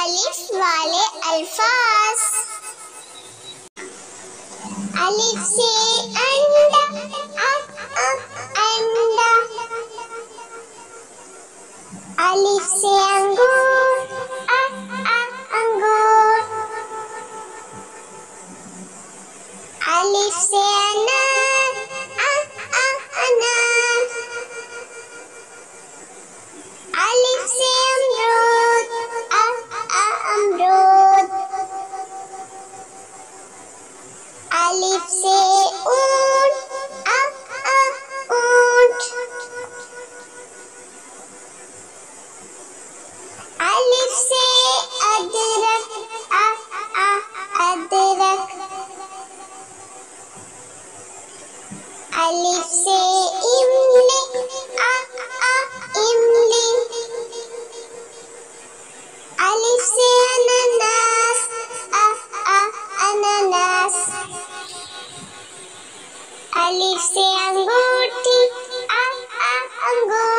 अलिफ वाले अल्फाज। अलिफ से अंडा अंडा। अलिफ से अंगूर अंगूर। अलिफ से अनार अनार। अलिफ से अमरूद अमरूद। अलिफ से ऊंट ऊंट। अलिफ से अदरक अदरक। अलिफ से इमली इमली। अलिफ से अनानास अनानास। अलिफ से अंगूठी अंगूठी।